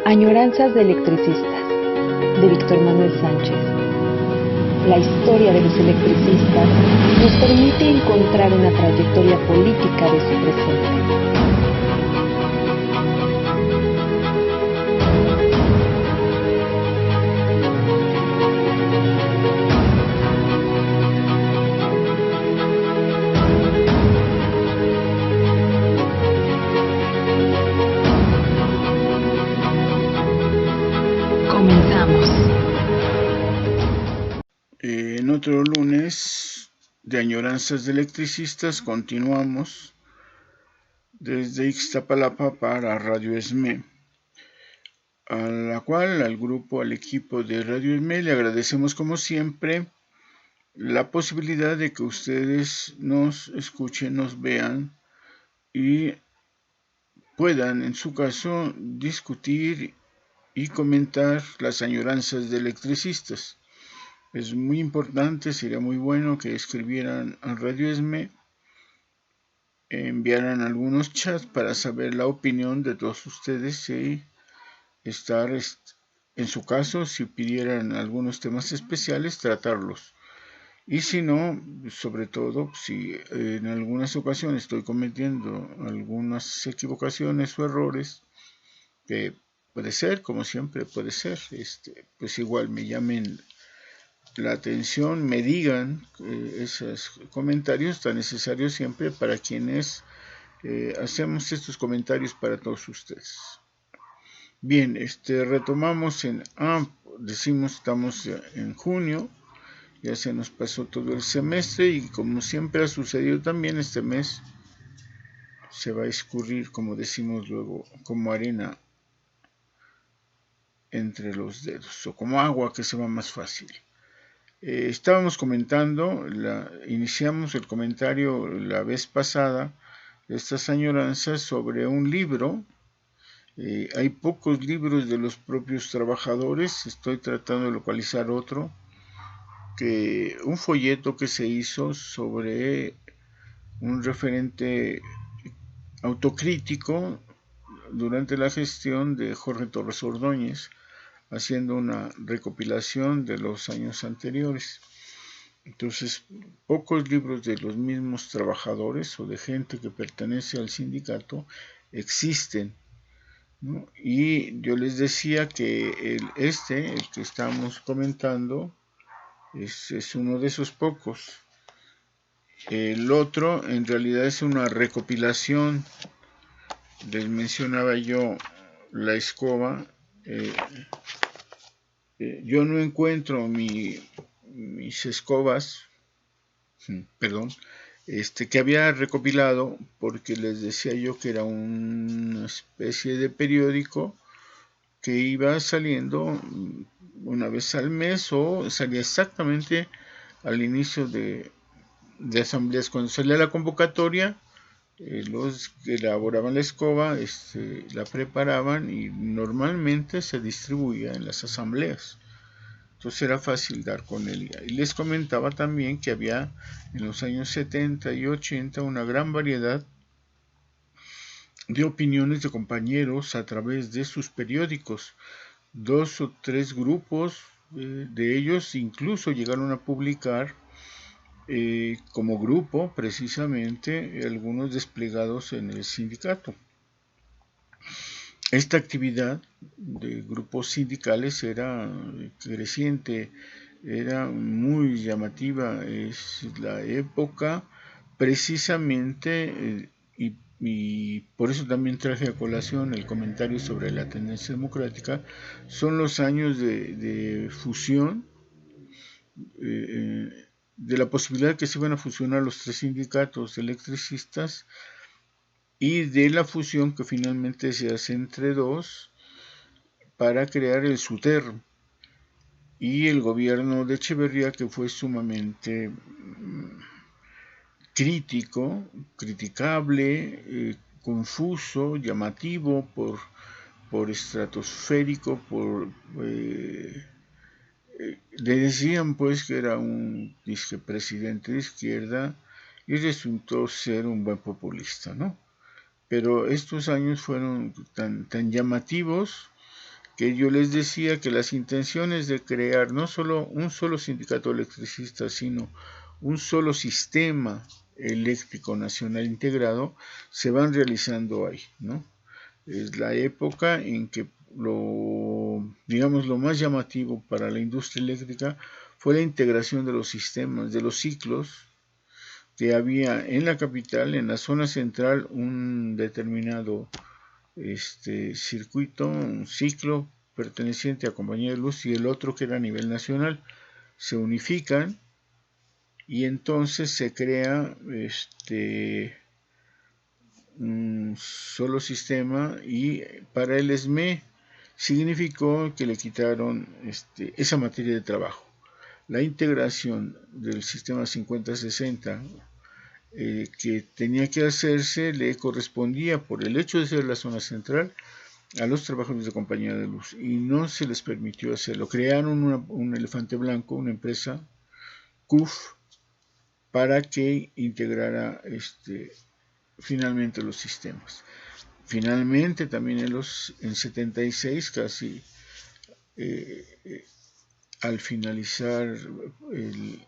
Añoranzas de electricistas, de Víctor Manuel Sánchez. La historia de los electricistas nos permite encontrar una trayectoria política de su presente. En otro lunes de Añoranzas de Electricistas continuamos desde Ixtapalapa para Radio ESME, a la cual al equipo de Radio ESME le agradecemos como siempre la posibilidad de que ustedes nos escuchen, nos vean y puedan en su caso discutir y comentar las añoranzas de electricistas. Es muy importante, sería muy bueno que escribieran a Radio ESME, enviaran algunos chats para saber la opinión de todos ustedes y estar, en su caso, si pidieran algunos temas especiales, tratarlos. Y si no, sobre todo, si en algunas ocasiones estoy cometiendo algunas equivocaciones o errores, que puede ser, como siempre puede ser, pues igual me llamen la atención, me digan esos comentarios tan necesarios siempre para quienes hacemos estos comentarios para todos ustedes. Bien, retomamos decimos estamos en junio, ya se nos pasó todo el semestre y como siempre ha sucedido también este mes se va a escurrir, como decimos luego, como arena entre los dedos o como agua que se va más fácil. Estábamos comentando, iniciamos el comentario la vez pasada de estas añoranzas sobre un libro. Hay pocos libros de los propios trabajadores, estoy tratando de localizar otro, un folleto que se hizo sobre un referente autocrítico durante la gestión de Jorge Torres Ordóñez, haciendo una recopilación de los años anteriores. Entonces, pocos libros de los mismos trabajadores o de gente que pertenece al sindicato existen, ¿no? Y yo les decía que el que estamos comentando, es uno de esos pocos. El otro, en realidad, es una recopilación. Les mencionaba yo la escoba. Yo no encuentro mis escobas, perdón, que había recopilado, porque les decía yo que era una especie de periódico que iba saliendo una vez al mes o salía exactamente al inicio de asambleas. Cuando salía la convocatoria, los que elaboraban la escoba la preparaban y normalmente se distribuía en las asambleas. Entonces era fácil dar con él. Y les comentaba también que había en los años 70 y 80 una gran variedad de opiniones de compañeros a través de sus periódicos. 2 o 3 grupos de ellos incluso llegaron a publicar como grupo precisamente algunos desplegados en el sindicato. Esta actividad de grupos sindicales era creciente, era muy llamativa. Es la época precisamente, y por eso también traje a colación el comentario sobre la tendencia democrática, son los años de fusión, de la posibilidad de que se iban a fusionar los 3 sindicatos electricistas y de la fusión que finalmente se hace entre 2 para crear el SUTER, y el gobierno de Echeverría, que fue sumamente criticable, confuso, llamativo por estratosférico, le decían pues que era un presidente de izquierda y resultó ser un buen populista, ¿no? pero estos años fueron tan llamativos que yo les decía que las intenciones de crear no solo un solo sindicato electricista, sino un solo sistema eléctrico nacional integrado, se van realizando ahí, ¿no? Es la época en que lo más llamativo para la industria eléctrica fue la integración de los sistemas, de los ciclos que había en la capital, en la zona central, un determinado circuito, un ciclo perteneciente a Compañía de Luz y el otro que era a nivel nacional. Se unifican y entonces se crea un solo sistema, y para el SME significó que le quitaron esa materia de trabajo. La integración del sistema 5060 que tenía que hacerse le correspondía, por el hecho de ser la zona central, a los trabajadores de Compañía de Luz, y no se les permitió hacerlo. Crearon un elefante blanco, una empresa, CUF, para que integrara finalmente los sistemas. Finalmente, también en 76, casi al finalizar el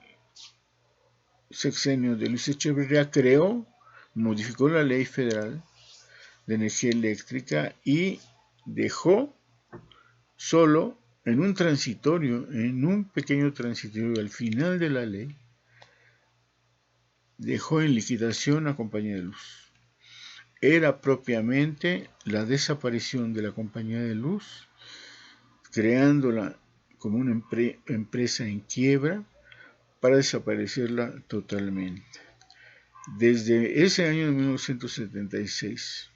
sexenio de Luis Echeverría, modificó la ley federal de energía eléctrica y dejó solo en un pequeño transitorio al final de la ley, dejó en liquidación a Compañía de Luz. Era propiamente la desaparición de la Compañía de Luz, creándola como una empresa en quiebra para desaparecerla totalmente. Desde ese año de 1976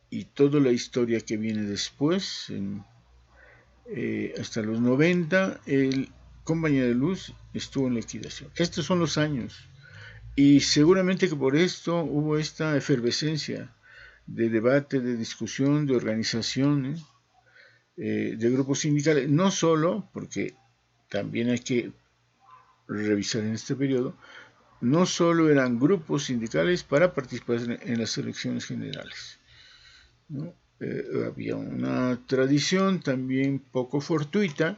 y toda la historia que viene después, hasta los 90, Compañía de Luz estuvo en liquidación. Estos son los años. Y seguramente que por esto hubo esta efervescencia de debate, de discusión, de organización, de grupos sindicales. No solo, porque también hay que revisar en este periodo, no solo eran grupos sindicales para participar en las elecciones generales, ¿no? Había una tradición también poco fortuita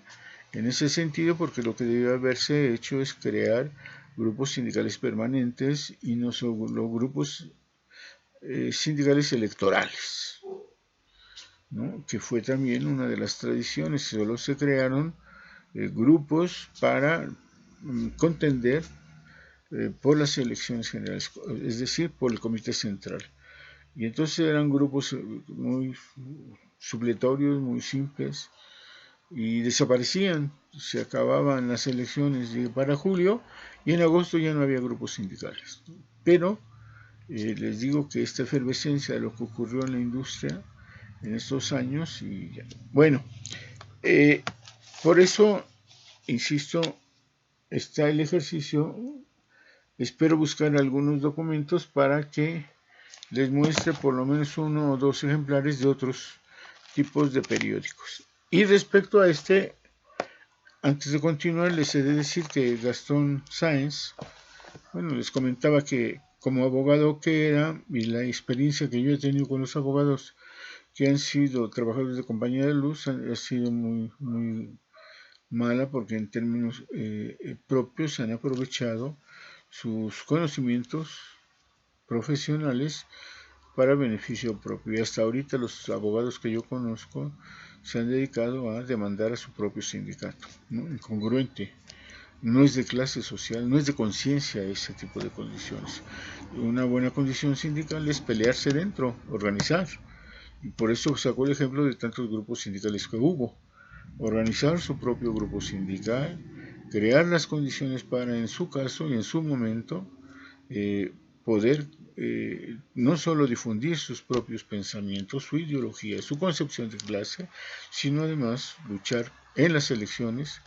en ese sentido, porque lo que debió haberse hecho es crear grupos sindicales permanentes y no solo grupos sindicales electorales, ¿no? Que fue también una de las tradiciones. Solo se crearon grupos para contender por las elecciones generales, es decir, por el Comité Central. Y entonces eran grupos muy supletorios, muy simples, y desaparecían. Se acababan las elecciones para julio y en agosto ya no había grupos sindicales. Pero les digo que esta efervescencia de lo que ocurrió en la industria en estos años, y ya. Bueno, por eso, insisto, está el ejercicio. Espero buscar algunos documentos para que les muestre por lo menos 1 o 2 ejemplares de otros tipos de periódicos. Y respecto a antes de continuar, les he de decir que Gastón Sáenz, les comentaba que como abogado que era, y la experiencia que yo he tenido con los abogados que han sido trabajadores de Compañía de Luz, ha sido muy, muy mala, porque en términos propios se han aprovechado sus conocimientos profesionales para beneficio propio. Y hasta ahorita los abogados que yo conozco se han dedicado a demandar a su propio sindicato, ¿no? Incongruente. No es de clase social, no es de conciencia ese tipo de condiciones. Una buena condición sindical es pelearse dentro, organizar. Y por eso sacó el ejemplo de tantos grupos sindicales que hubo. Organizar su propio grupo sindical, crear las condiciones para, en su caso y en su momento, poder no solo difundir sus propios pensamientos, su ideología, su concepción de clase, sino además luchar en las elecciones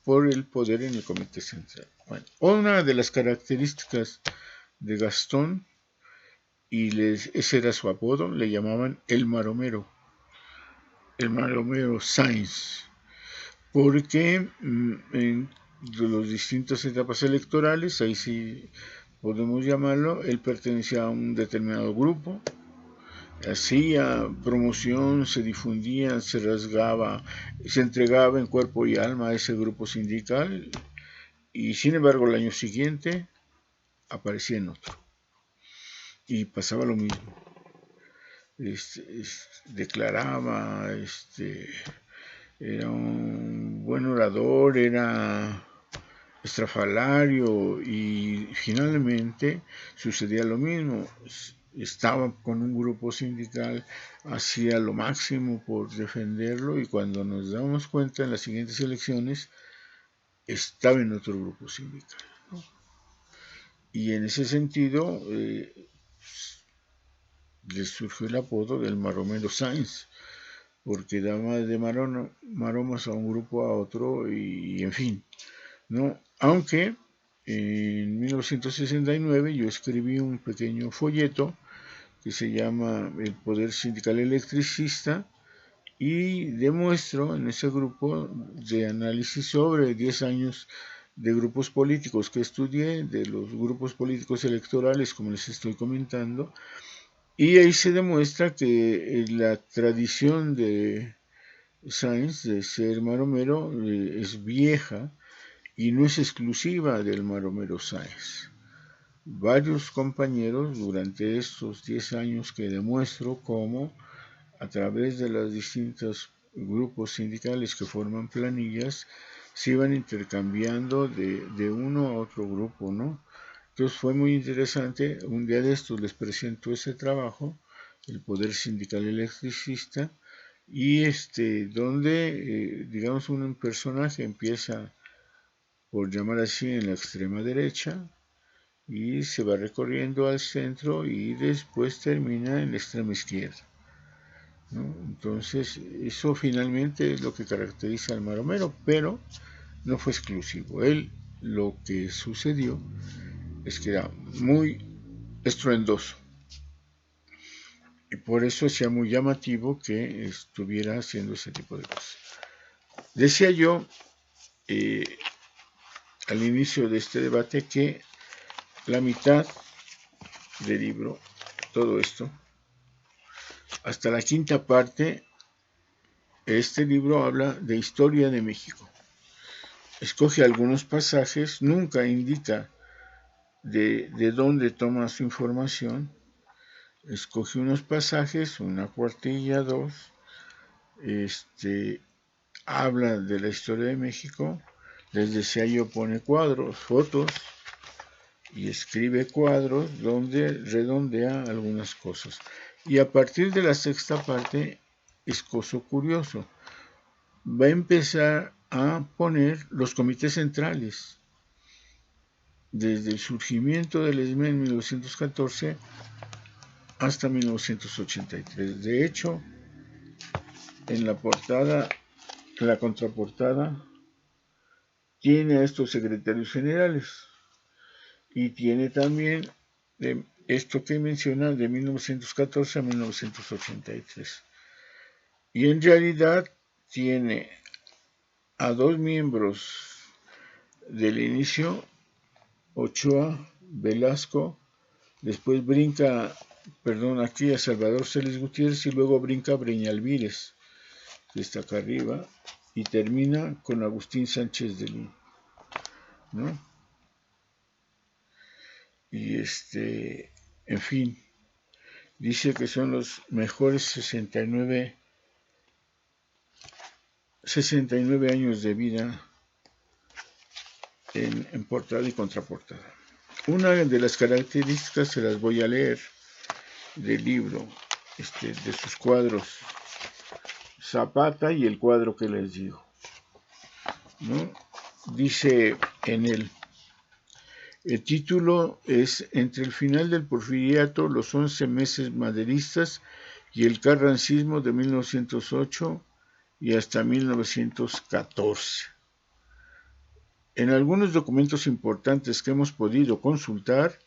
por el poder en el Comité Central. Bueno, una de las características de Gastón, y ese era su apodo, le llamaban el Maromero Sáenz, porque en las distintas etapas electorales, ahí sí podemos llamarlo, él pertenecía a un determinado grupo, hacía promoción, se difundía, se rasgaba, se entregaba en cuerpo y alma a ese grupo sindical, y sin embargo el año siguiente aparecía en otro y pasaba lo mismo. Declaraba, era un buen orador, era estrafalario, y finalmente sucedía lo mismo. Estaba con un grupo sindical, hacía lo máximo por defenderlo, y cuando nos damos cuenta en las siguientes elecciones estaba en otro grupo sindical, ¿no? Y en ese sentido le surgió el apodo del Maromero Sáenz, porque daba de maromas a un grupo a otro, y en fin, ¿no? Aunque en 1969 yo escribí un pequeño folleto que se llama El Poder Sindical Electricista, y demuestro en ese grupo de análisis sobre 10 años de grupos políticos que estudié, de los grupos políticos electorales, como les estoy comentando, y ahí se demuestra que la tradición de Sáenz de ser maromero es vieja y no es exclusiva del maromero Sáenz. Varios compañeros durante estos 10 años que demuestro cómo a través de los distintos grupos sindicales que forman planillas se iban intercambiando de uno a otro grupo, ¿no? Entonces fue muy interesante. Un día de estos les presento ese trabajo, El Poder Sindical Electricista, y donde, digamos, un personaje empieza, por llamar así, en la extrema derecha, y se va recorriendo al centro y después termina en la extrema izquierda, ¿no? Entonces, eso finalmente es lo que caracteriza al maromero, pero no fue exclusivo. Lo que sucedió es que era muy estruendoso, y por eso hacía muy llamativo que estuviera haciendo ese tipo de cosas. Decía yo al inicio de este debate que la mitad del libro, todo esto, hasta la quinta parte, este libro habla de historia de México. Escoge algunos pasajes, nunca indica de dónde toma su información. Escoge unos pasajes, una cuartilla, dos, habla de la historia de México. Les decía yo, pone cuadros, fotos, y escribe cuadros donde redondea algunas cosas. Y a partir de la sexta parte, es cosa curioso, va a empezar a poner los comités centrales, desde el surgimiento del ESME en 1914 hasta 1983. De hecho, en la portada, en la contraportada, tiene a estos secretarios generales, y tiene también esto que menciona de 1914 a 1983. Y en realidad tiene a dos miembros del inicio, Ochoa, Velasco, después brinca, aquí a Salvador Celis Gutiérrez, y luego brinca a Breñalvírez, que está acá arriba, y termina con Agustín Sánchez de Lin, ¿no? Y en fin, dice que son los mejores 69 años de vida en portada y contraportada. Una de las características se las voy a leer del libro, de sus cuadros Zapata y el cuadro que les digo, ¿no? Dice en él, el título es Entre el final del porfiriato, los 11 meses maderistas y el carrancismo de 1908 y hasta 1914. En algunos documentos importantes que hemos podido consultar,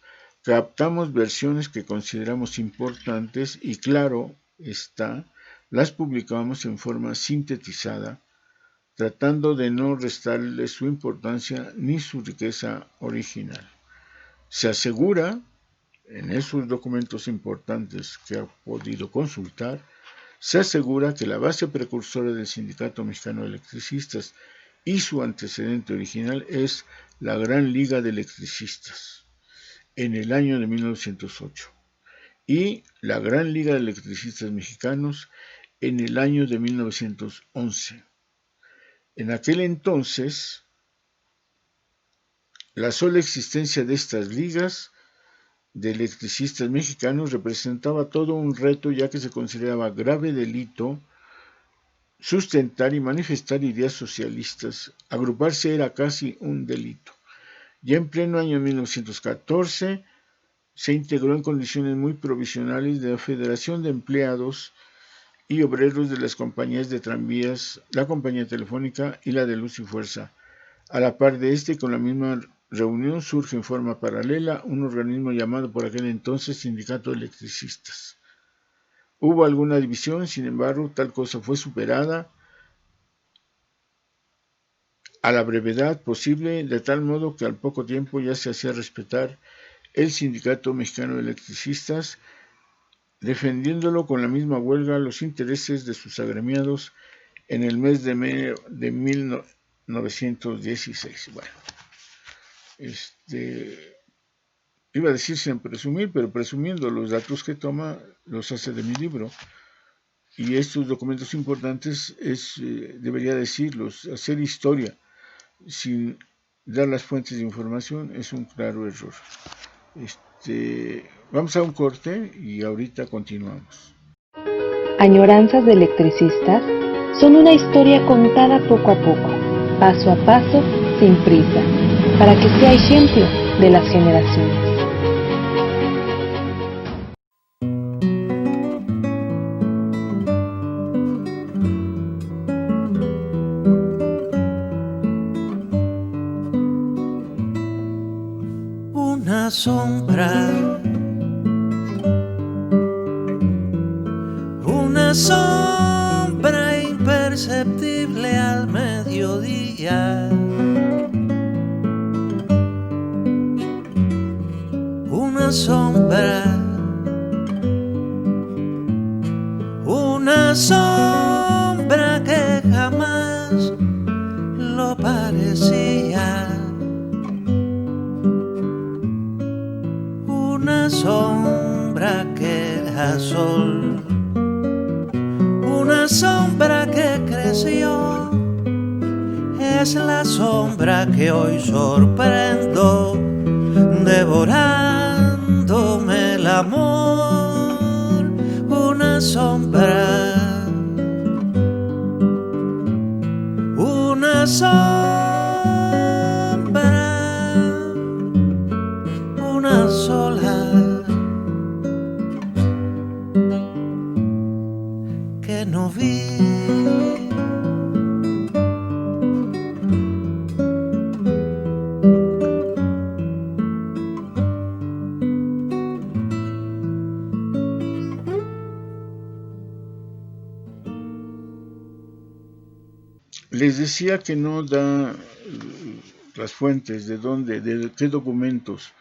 captamos versiones que consideramos importantes y, claro está, las publicamos en forma sintetizada, tratando de no restarle su importancia ni su riqueza original. Se asegura En esos documentos importantes que ha podido consultar, se asegura que la base precursora del Sindicato Mexicano de Electricistas y su antecedente original es la Gran Liga de Electricistas, en el año de 1908, y la Gran Liga de Electricistas Mexicanos en el año de 1911. En aquel entonces, la sola existencia de estas ligas de electricistas mexicanos representaba todo un reto, ya que se consideraba grave delito sustentar y manifestar ideas socialistas. Agruparse era casi un delito. Ya en pleno año 1914 se integró en condiciones muy provisionales de la Federación de Empleados y Obreros de las compañías de tranvías, la compañía telefónica y la de Luz y Fuerza. A la par de este, con la misma reunión surge en forma paralela un organismo llamado por aquel entonces Sindicato de Electricistas. Hubo alguna división, sin embargo, tal cosa fue superada a la brevedad posible, de tal modo que al poco tiempo ya se hacía respetar el Sindicato Mexicano de Electricistas, defendiéndolo con la misma huelga los intereses de sus agremiados en el mes de enero de 1916. Bueno, iba a decir sin presumir, pero presumiendo los datos que toma, los hace de mi libro. Y estos documentos importantes debería decirlos, hacer historia sin dar las fuentes de información es un claro error. Vamos a un corte y ahorita continuamos. Añoranzas de electricistas son una historia contada poco a poco, paso a paso, sin prisa, para que sea ejemplo de las generaciones. Una sombra, imperceptible al mediodía, una sombra que jamás lo parecía. Una sombra que era sol, una sombra que creció, es la sombra que hoy sorprendo, devorándome el amor. Una sombra, una sola, que no vi. Les decía que no da las fuentes, de dónde, de qué documentos.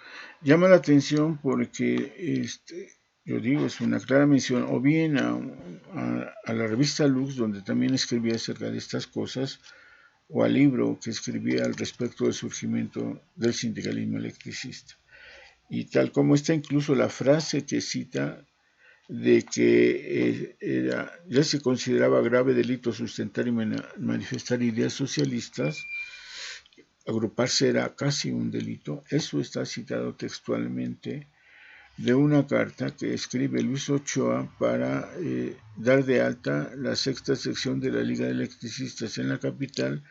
Llama la atención porque, yo digo, es una clara mención, o bien a la revista Lux, donde también escribía acerca de estas cosas, o al libro que escribía al respecto del surgimiento del sindicalismo electricista. Y tal como está incluso la frase que cita de que ya se consideraba grave delito sustentar y manifestar ideas socialistas, agruparse era casi un delito. Eso está citado textualmente de una carta que escribe Luis Ochoa para dar de alta la sexta sección de la Liga de Electricistas en la capital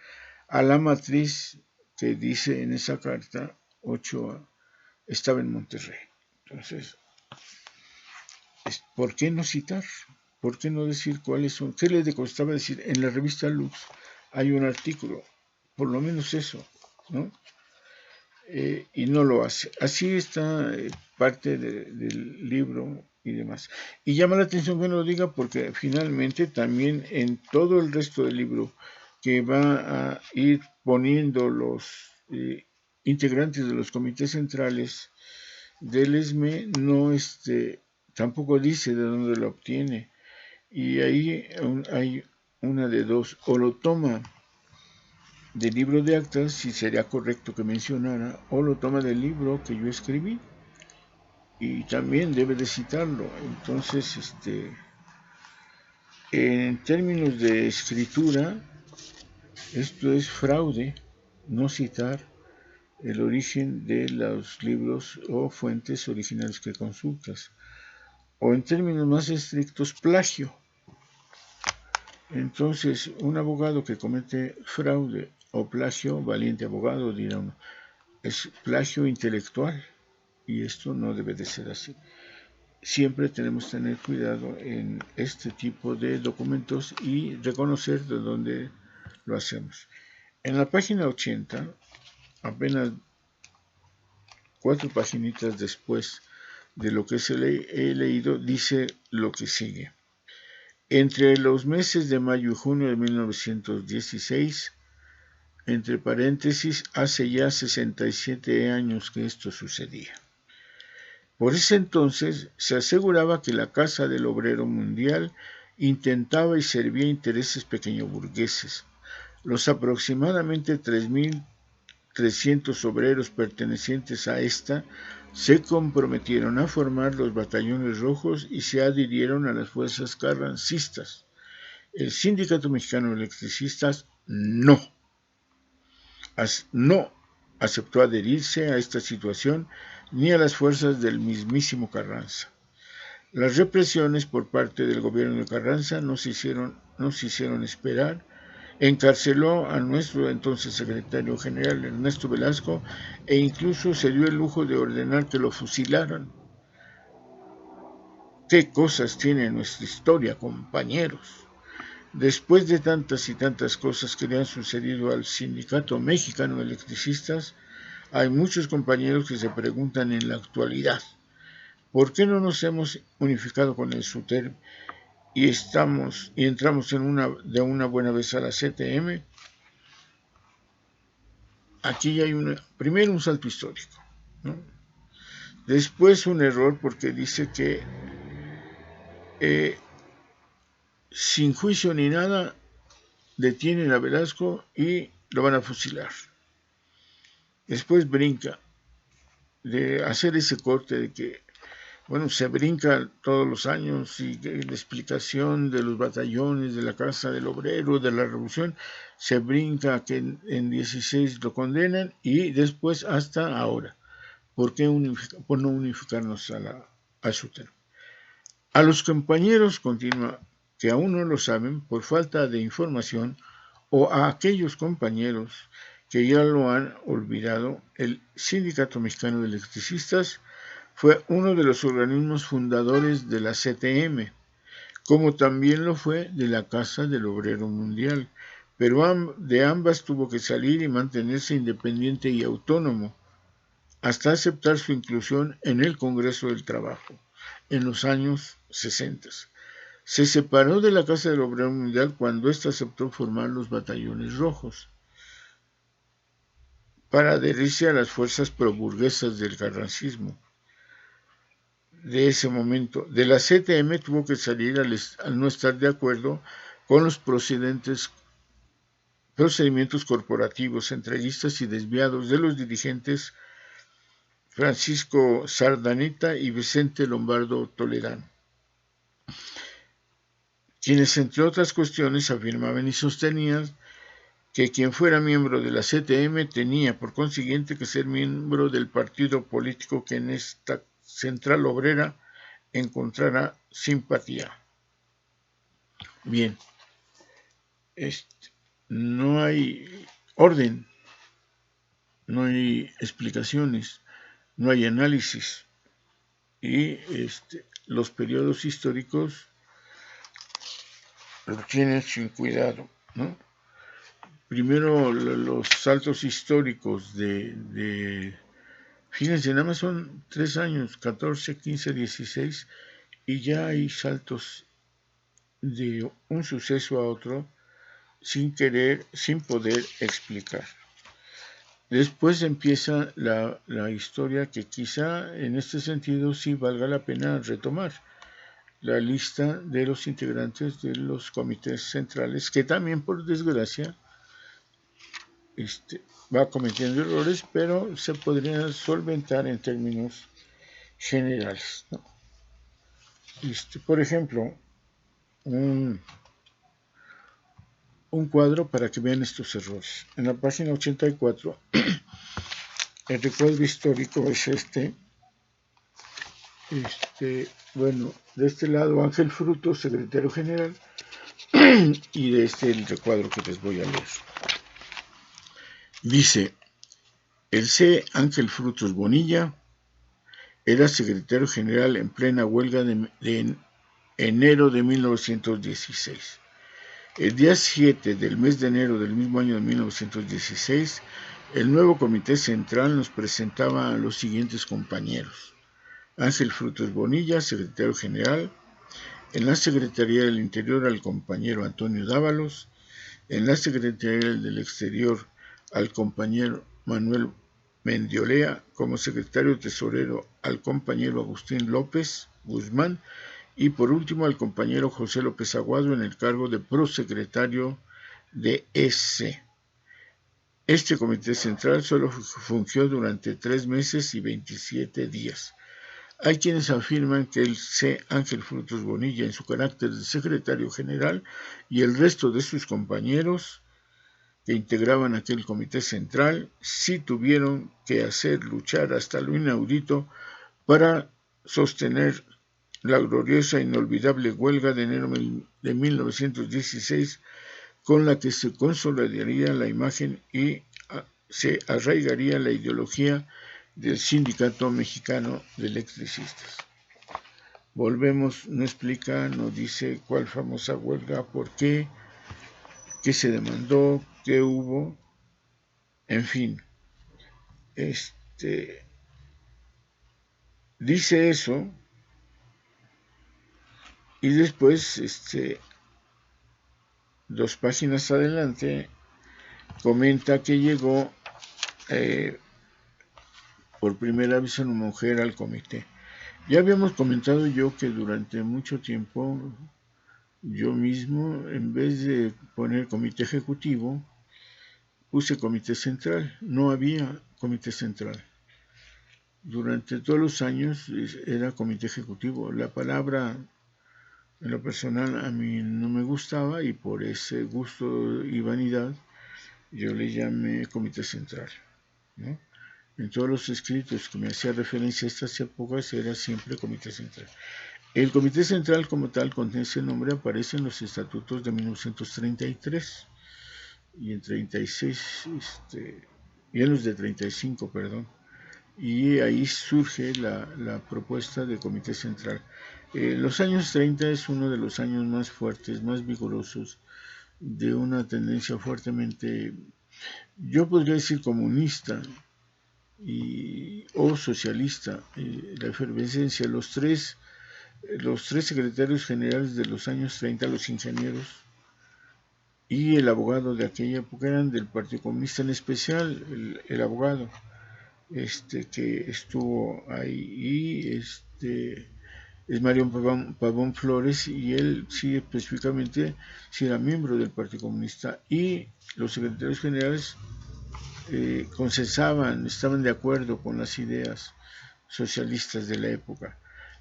a la matriz que dice en esa carta Ochoa estaba en Monterrey. Entonces, ¿por qué no citar? ¿Por qué no decir cuáles son? ¿Qué le costaba decir? En la revista Lux hay un artículo, por lo menos eso, ¿no? Y no lo hace. Así está parte del libro y demás. Y llama la atención que lo diga porque finalmente también en todo el resto del libro que va a ir poniendo los integrantes de los comités centrales Delesme no tampoco dice de dónde lo obtiene, y ahí hay una de dos: o lo toma del libro de actas, si sería correcto que mencionara, o lo toma del libro que yo escribí, y también debe de citarlo. Entonces, en términos de escritura, esto es fraude, no citar el origen de los libros o fuentes originales que consultas, o en términos más estrictos, plagio. Entonces, un abogado que comete fraude o plagio, valiente abogado, dirá uno, es plagio intelectual, y esto no debe de ser así. Siempre tenemos que tener cuidado en este tipo de documentos y reconocer de dónde lo hacemos. En la página 80, apenas 4 paginitas después de lo que he leído, dice lo que sigue. Entre los meses de mayo y junio de 1916, entre paréntesis, hace ya 67 años que esto sucedía. Por ese entonces se aseguraba que la Casa del Obrero Mundial intentaba y servía intereses pequeñoburgueses. Los aproximadamente 3.300 obreros pertenecientes a esta se comprometieron a formar los batallones rojos y se adhirieron a las fuerzas carrancistas. El Sindicato Mexicano de Electricistas no aceptó adherirse a esta situación ni a las fuerzas del mismísimo Carranza. Las represiones por parte del gobierno de Carranza no se hicieron esperar. Encarceló a nuestro entonces secretario general Ernesto Velasco e incluso se dio el lujo de ordenar que lo fusilaran. ¿Qué cosas tiene nuestra historia, compañeros? Después de tantas y tantas cosas que le han sucedido al Sindicato Mexicano de Electricistas, hay muchos compañeros que se preguntan en la actualidad, ¿por qué no nos hemos unificado con el SUTERM y entramos de una buena vez a la CTM? Aquí hay primero un salto histórico, ¿no? Después un error, porque dice que sin juicio ni nada detienen a Velasco y lo van a fusilar. Después brinca de hacer ese corte de que, bueno, se brinca todos los años y la explicación de los batallones, de la Casa del Obrero, de la Revolución, se brinca que en 16 lo condenan y después hasta ahora. ¿Por qué por no unificarnos a SUTERM? A los compañeros, continúa, que aún no lo saben por falta de información, o a aquellos compañeros que ya lo han olvidado, el Sindicato Mexicano de Electricistas fue uno de los organismos fundadores de la CTM, como también lo fue de la Casa del Obrero Mundial, pero de ambas tuvo que salir y mantenerse independiente y autónomo, hasta aceptar su inclusión en el Congreso del Trabajo, en los años 60. Se separó de la Casa del Obrero Mundial cuando ésta aceptó formar los batallones rojos, para adherirse a las fuerzas proburguesas del carrancismo. De ese momento, de la CTM tuvo que salir al no estar de acuerdo con los procedimientos corporativos, entreguistas y desviados de los dirigentes Francisco Sardanita y Vicente Lombardo Toledano, quienes entre otras cuestiones afirmaban y sostenían que quien fuera miembro de la CTM tenía por consiguiente que ser miembro del partido político que en esta central obrera encontrara simpatía. Bien, no hay orden, no hay explicaciones, no hay análisis, y los periodos históricos lo tienen sin cuidado, ¿no? Primero los saltos históricos fíjense, nada más son 3 años, 14, 15, 16, y ya hay saltos de un suceso a otro sin poder explicar. Después empieza la historia que quizá en este sentido sí valga la pena retomar. La lista de los integrantes de los comités centrales, que también por desgracia va cometiendo errores, pero se podría solventar en términos generales, ¿no? Por ejemplo, un cuadro para que vean estos errores. En la página 84, el recuadro histórico es bueno, de este lado Ángel Frutos, secretario general, y de el recuadro que les voy a leer. Dice, el C. Ángel Frutos Bonilla era secretario general en plena huelga de enero de 1916. El día 7 del mes de enero del mismo año de 1916, el nuevo comité central nos presentaba a los siguientes compañeros. Ángel Frutos Bonilla, secretario general. En la Secretaría del Interior al compañero Antonio Dávalos. En la Secretaría del Exterior al compañero Manuel Mendiolea. Como secretario tesorero al compañero Agustín López Guzmán. Y por último al compañero José López Aguado en el cargo de prosecretario de EC. Este comité central solo fungió durante 3 meses y 27 días. Hay quienes afirman que el C. Ángel Frutos Bonilla, en su carácter de secretario general, y el resto de sus compañeros que integraban aquel comité central, sí tuvieron que hacer luchar hasta lo inaudito para sostener la gloriosa e inolvidable huelga de enero de 1916, con la que se consolidaría la imagen y se arraigaría la ideología del Sindicato Mexicano de Electricistas. Volvemos, no explica, no dice cuál famosa huelga, por qué se demandó, qué hubo, en fin. Dice eso y después, 2 páginas adelante, comenta que llegó por primera vez una mujer al comité. Ya habíamos comentado yo que durante mucho tiempo yo mismo, en vez de poner comité ejecutivo, puse comité central. No había comité central. Durante todos los años era comité ejecutivo. La palabra, en lo personal, a mí no me gustaba y por ese gusto y vanidad yo le llamé comité central, ¿no? En todos los escritos que me hacía referencia a estas épocas era siempre comité central. El comité central como tal, con ese nombre, aparece en los estatutos de 1933 y en 36, y en los de 35, perdón. Y ahí surge la propuesta de comité central. Los años 30 es uno de los años más fuertes, más vigorosos, de una tendencia fuertemente, yo podría decir comunista o socialista. La efervescencia, los tres secretarios generales de los años 30, los ingenieros y el abogado de aquella época eran del Partido Comunista, en especial el abogado que estuvo ahí, y es Mario Pavón Flores, y él sí específicamente sí era miembro del Partido Comunista, y los secretarios generales consensaban, estaban de acuerdo con las ideas socialistas de la época,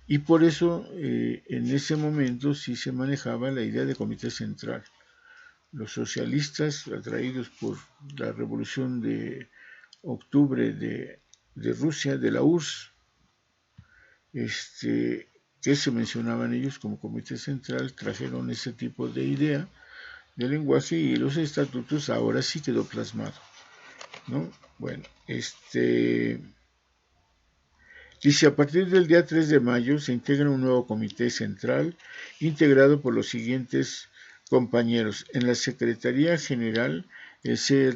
y por eso en ese momento sí se manejaba la idea de comité central. Los socialistas, atraídos por la revolución de octubre de Rusia, de la URSS, que se mencionaban ellos como comité central, trajeron ese tipo de idea de lenguaje, y los estatutos ahora sí quedó plasmado, ¿no? Bueno, dice, a partir del día 3 de mayo se integra un nuevo comité central integrado por los siguientes compañeros. En la Secretaría General, el C.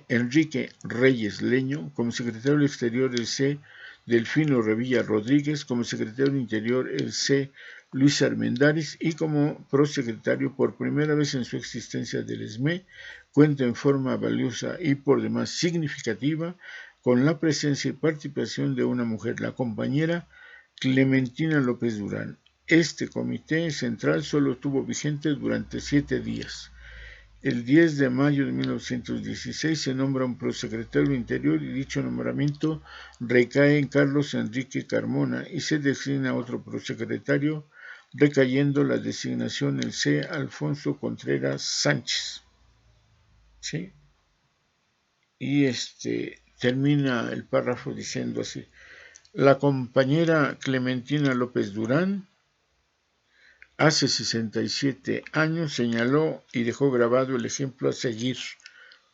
Enrique Reyes Leño. Como secretario del Exterior, el C. Delfino Revilla Rodríguez. Como secretario del Interior, el C. Luis Armendáriz, y como prosecretario por primera vez en su existencia del ESME, cuenta en forma valiosa y por demás significativa con la presencia y participación de una mujer, la compañera Clementina López Durán. Este comité central solo estuvo vigente durante 7 días. El 10 de mayo de 1916 se nombra un prosecretario del Interior y dicho nombramiento recae en Carlos Enrique Carmona y se designa otro prosecretario, recayendo la designación en C. Alfonso Contreras Sánchez. ¿Sí? Y termina el párrafo diciendo así: la compañera Clementina López Durán hace 67 años señaló y dejó grabado el ejemplo a seguir.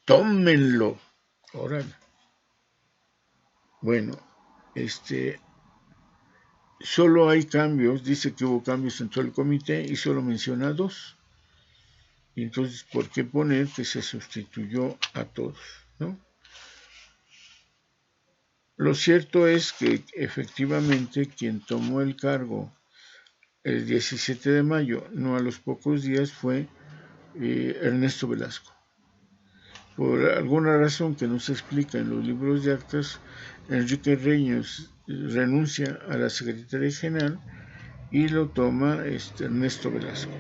¡Tómenlo! Órale. Bueno, solo hay cambios, dice que hubo cambios en todo el comité y solo menciona 2. Y entonces, ¿por qué poner que se sustituyó a todos? ¿No? Lo cierto es que efectivamente quien tomó el cargo el 17 de mayo, no a los pocos días, fue Ernesto Velasco. Por alguna razón que no se explica en los libros de actas, Enrique Reños renuncia a la Secretaría General y lo toma Ernesto Velasco.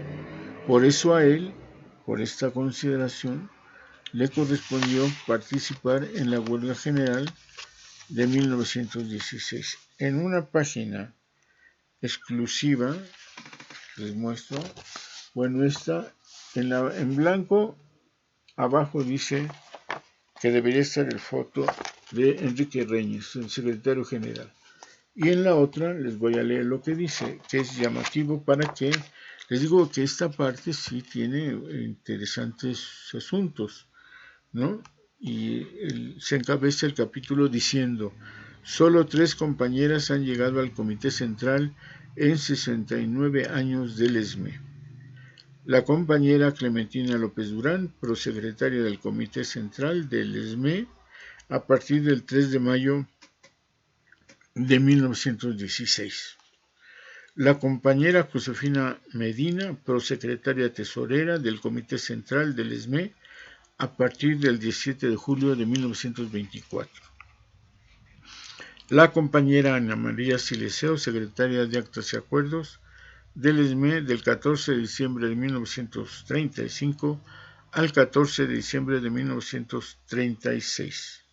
Por eso a él, por esta consideración, le correspondió participar en la huelga general de 1916. En una página exclusiva, les muestro, bueno, esta en blanco, abajo dice que debería estar el foto de Enrique Reñes, el secretario general. Y en la otra les voy a leer lo que dice, que es llamativo para que les digo que esta parte sí tiene interesantes asuntos, ¿no? Y se encabeza el capítulo diciendo: solo 3 compañeras han llegado al Comité Central en 69 años del ESME. La compañera Clementina López Durán, prosecretaria del Comité Central del ESME, a partir del 3 de mayo de 1916. La compañera Josefina Medina, prosecretaria tesorera del Comité Central del ESME, a partir del 17 de julio de 1924. La compañera Ana María Sileceo, secretaria de Actas y Acuerdos del ESME, del 14 de diciembre de 1935 al 14 de diciembre de 1936.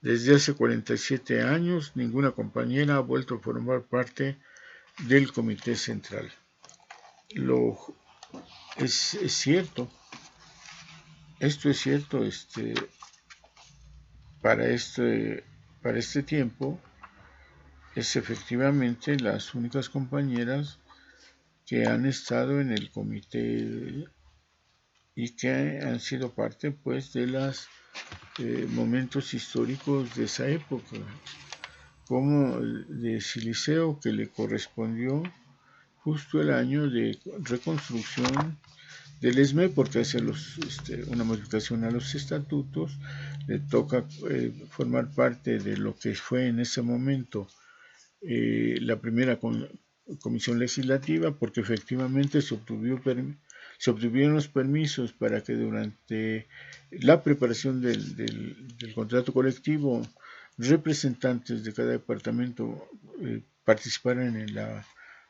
Desde hace 47 años, ninguna compañera ha vuelto a formar parte del Comité Central. Es cierto. Esto es cierto, para este tiempo es efectivamente las únicas compañeras que han estado en el comité y que han sido parte pues de los momentos históricos de esa época, como el de Siliceo, que le correspondió justo el año de reconstrucción del ESME, porque hace una modificación a los estatutos, le toca formar parte de lo que fue en ese momento la primera comisión legislativa, porque efectivamente se obtuvieron los permisos para que durante la preparación del contrato colectivo representantes de cada departamento participaran en la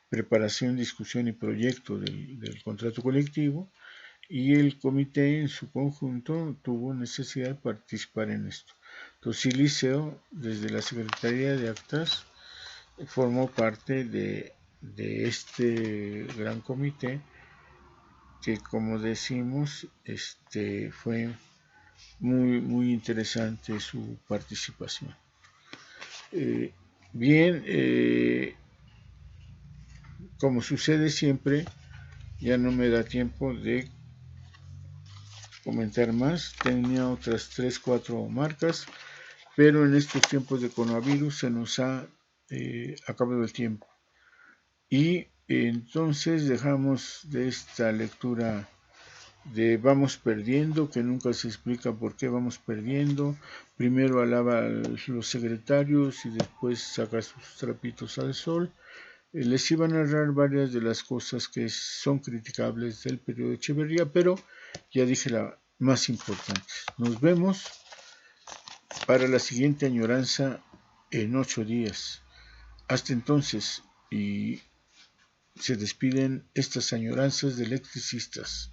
preparación, discusión y proyecto del contrato colectivo, y el comité en su conjunto tuvo necesidad de participar en esto. Entonces Siliceo, desde la Secretaría de Actas, formó parte de este gran comité que, como decimos, fue muy, muy interesante su participación. Como sucede siempre, ya no me da tiempo de comentar más. Tenía otras 3-4 marcas, pero en estos tiempos de coronavirus se nos ha acabado el tiempo. Y entonces dejamos de esta lectura de Vamos Perdiendo, que nunca se explica por qué vamos perdiendo. Primero alaba a los secretarios y después saca sus trapitos al sol. Les iba a narrar varias de las cosas que son criticables del periodo de Echeverría, pero ya dije las más importantes. Nos vemos para la siguiente añoranza en 8 días. Hasta entonces, y se despiden estas añoranzas de electricistas.